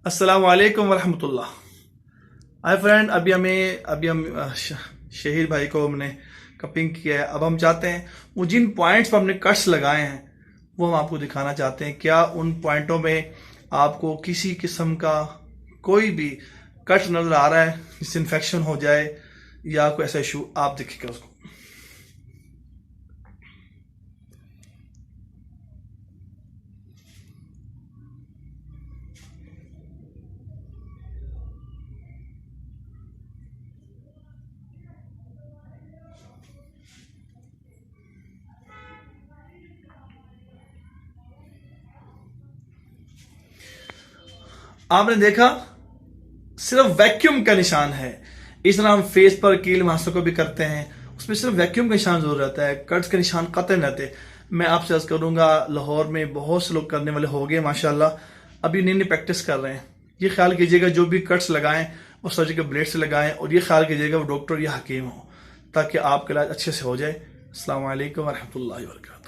अस्सलाम वालेकुम वरहमतुल्लाह। Hi friend, अभी हम शहीर भाई को हमने कपिंग किया है। अब हम चाहते हैं वो जिन पॉइंट्स पर हमने कट्स लगाए हैं वो हम आपको दिखाना चाहते हैं। क्या उन पॉइंटों में आपको किसी किस्म का कोई भी कट नजर आ रहा है जिससे इन्फेक्शन हो जाए या कोई ऐसा इशू, आप देखिएगा उसको। आपने देखा, सिर्फ वैक्यूम का निशान है। इस तरह हम फेस पर कील मुहासों को भी करते हैं, उसमें सिर्फ वैक्यूम का निशान जरूर रहता है, कट्स के निशान कतई नहीं रहते। मैं आपसे अर्ज करूंगा, लाहौर में बहुत से लोग करने वाले हो गए माशाल्लाह, अभी नई नई प्रैक्टिस कर रहे हैं। ये ख्याल कीजिएगा जो भी कट्स लगाएं वो सर्जिकल ब्लेड से लगाएं, और ये ख्याल कीजिएगा वो डॉक्टर या हकीम हो, ताकि आपका इलाज अच्छे से हो जाए। अस्सलाम वालेकुम वरहमतुल्लाहि वबरकातुहू।